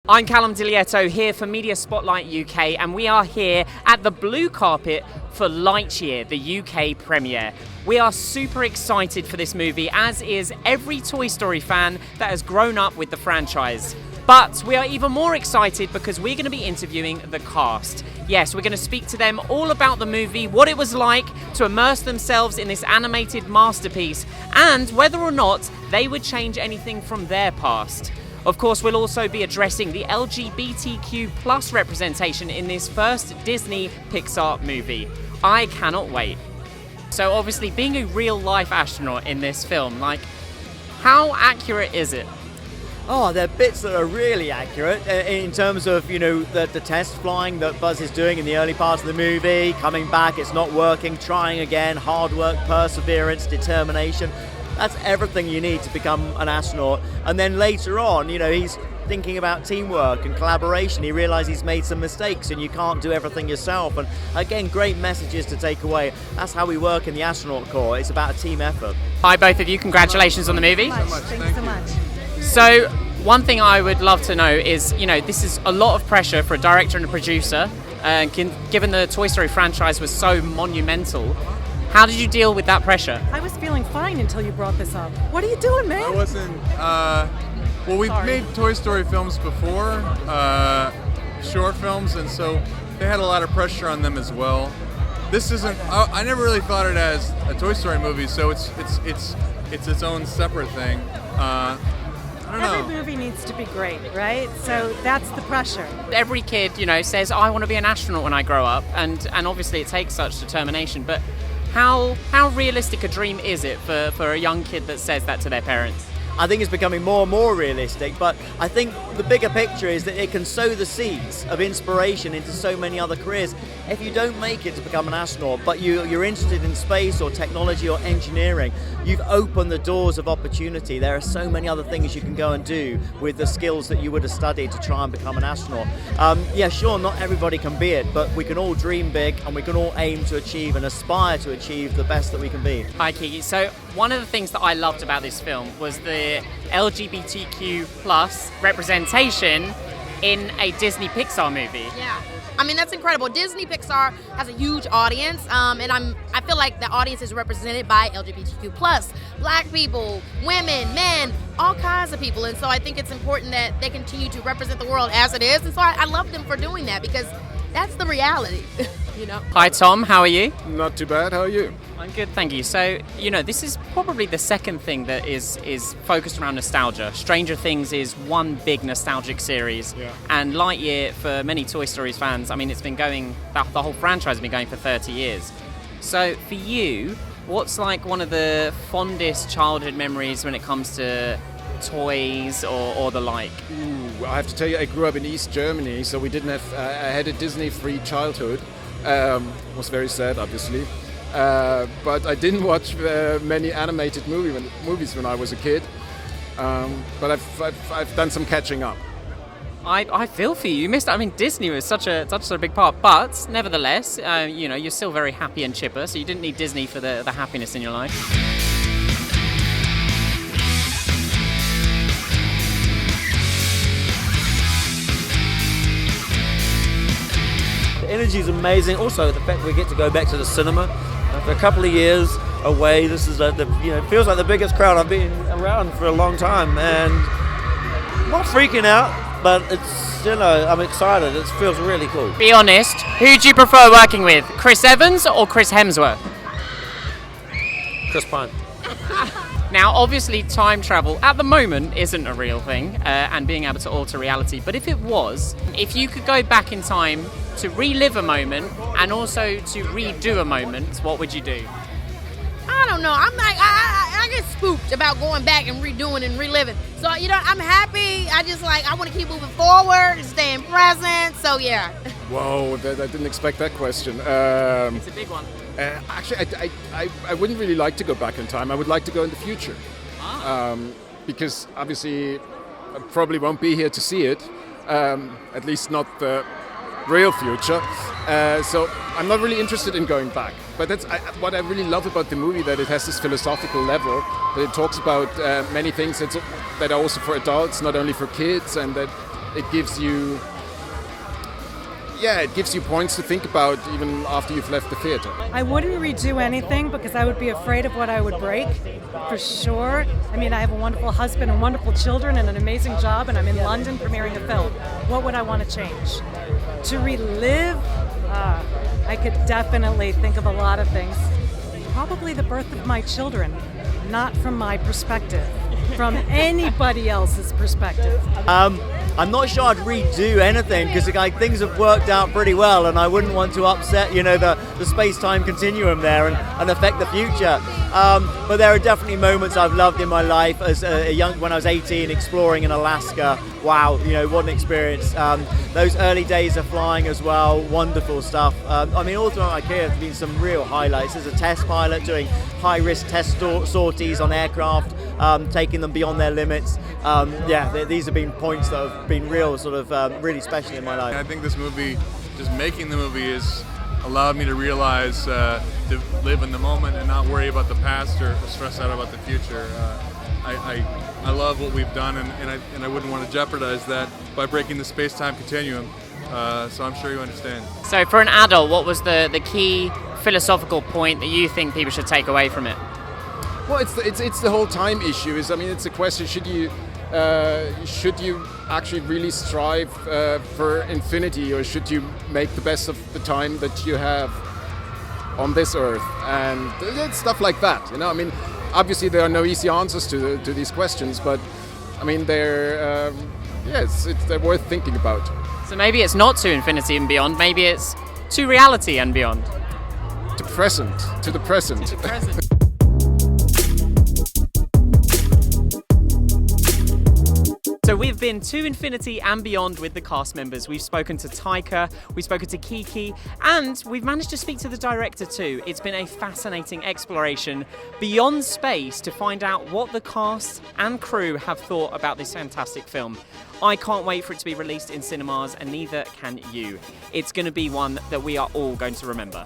I'm Calum Di Lieto here for Media Spotlight UK, and we are here at the blue carpet for Lightyear, the UK premiere. We are super excited for this movie, as is every Toy Story fan that has grown up with the franchise. But we are even more excited because we're going to be interviewing the cast. Yes, we're going to speak to them all about the movie, what it was like to immerse themselves in this animated masterpiece, and whether or not they would change anything from their past. Of course, we'll also be addressing the LGBTQ plus representation in this first Disney Pixar movie. I cannot wait. So obviously, being a real-life astronaut in this film, how accurate is it? Oh, there are bits that are really accurate in terms of, the test flying that Buzz is doing in the early parts of the movie, coming back, it's not working, trying again, hard work, perseverance, determination. That's everything you need to become an astronaut. And then later on, he's thinking about teamwork and collaboration. He realizes he's made some mistakes and you can't do everything yourself. And again, great messages to take away. That's how we work in the astronaut corps. It's about a team effort. Hi, both of you. Congratulations on the movie. Thank you so much. So, one thing I would love to know is, this is a lot of pressure for a director and a producer. Given the Toy Story franchise was so monumental, how did you deal with that pressure? I was feeling fine until you brought this up. What are you doing, man? I wasn't. We've made Toy Story films before, short films, and so they had a lot of pressure on them as well. This isn't. I never really thought it as a Toy Story movie, so it's its own separate thing. I don't know. Every movie needs to be great, right? So that's the pressure. Every kid, says, I want to be an astronaut when I grow up, and obviously it takes such determination, but how realistic a dream is it for a young kid that says that to their parents? I think it's becoming more and more realistic, but I think the bigger picture is that it can sow the seeds of inspiration into so many other careers. If you don't make it to become an astronaut, but you're interested in space or technology or engineering, you've opened the doors of opportunity. There are so many other things you can go and do with the skills that you would have studied to try and become an astronaut. Sure, not everybody can be it, but we can all dream big and we can all aim to achieve and aspire to achieve the best that we can be. Hi, Kiki. So one of the things that I loved about this film was the LGBTQ plus representation in a Disney Pixar movie. Yeah, I mean, that's incredible. Disney Pixar has a huge audience, and I feel like the audience is represented by LGBTQ plus, black people, women, men, all kinds of people, and so I think it's important that they continue to represent the world as it is, and so I love them for doing that because that's the reality. Hi, Tom. How are you? Not too bad. How are you? I'm good, thank you. So, this is probably the second thing that is focused around nostalgia. Stranger Things is one big nostalgic series, and Lightyear, for many Toy Story fans, I mean, it's been going, the whole franchise has been going for 30 years. So, for you, what's one of the fondest childhood memories when it comes to toys or the like? Ooh, I have to tell you, I grew up in East Germany, so we didn't have. I had a Disney-free childhood. Was very sad, obviously. But I didn't watch many animated movies when I was a kid. But I've done some catching up. I feel for you. You missed. I mean, Disney was such a big part, but nevertheless, you're still very happy and chipper. So you didn't need Disney for the happiness in your life. The energy is amazing. Also, the fact we get to go back to the cinema after a couple of years away. This is it feels like the biggest crowd I've been around for a long time, and not freaking out, but it's I'm excited. It feels really cool. Be honest. Who do you prefer working with, Chris Evans or Chris Hemsworth? Chris Pine. Now, obviously, time travel at the moment isn't a real thing, and being able to alter reality. But if it was, if you could go back in time to relive a moment and also to redo a moment, what would you do? I don't know. I get spooked about going back and redoing and reliving. So, I'm happy. I want to keep moving forward and staying present. So, yeah. Whoa, I didn't expect that question. It's a big one. Actually, I wouldn't really like to go back in time. I would like to go in the future. Because obviously I probably won't be here to see it, at least not the real future. So I'm not really interested in going back. But that's what I really love about the movie, that it has this philosophical level, that it talks about many things that are also for adults, not only for kids, and that it gives you points to think about even after you've left the theater. I wouldn't redo anything because I would be afraid of what I would break, for sure. I mean, I have a wonderful husband and wonderful children and an amazing job, and I'm in London premiering a film. What would I want to change? To relive, I could definitely think of a lot of things. Probably the birth of my children, not from my perspective, from anybody else's perspective. I'm not sure I'd redo anything because things have worked out pretty well, and I wouldn't want to upset, the space-time continuum there and affect the future. But there are definitely moments I've loved in my life as when I was 18, exploring in Alaska. Wow, what an experience. Those early days of flying as well, wonderful stuff. All throughout my career, there's been some real highlights. As a test pilot, doing high-risk test sorties on aircraft, taking them beyond their limits. These have been points that have been real, really special in my life. I think this movie, just making the movie, has allowed me to realize to live in the moment and not worry about the past or stress out about the future. I love what we've done, and I wouldn't want to jeopardize that by breaking the space-time continuum. So I'm sure you understand. So for an adult, what was the key philosophical point that you think people should take away from it? Well, it's the whole time issue. It's a question: should you actually really strive for infinity, or should you make the best of the time that you have on this earth? And it's stuff like that. Obviously there are no easy answers to these questions, but they're they're worth thinking about. So maybe it's not to infinity and beyond. Maybe it's to reality and beyond. To the present. To the present. So we've been to infinity and beyond with the cast members. We've spoken to Taika, we've spoken to Kiki, and we've managed to speak to the director too. It's been a fascinating exploration beyond space to find out what the cast and crew have thought about this fantastic film. I can't wait for it to be released in cinemas, and neither can you. It's going to be one that we are all going to remember.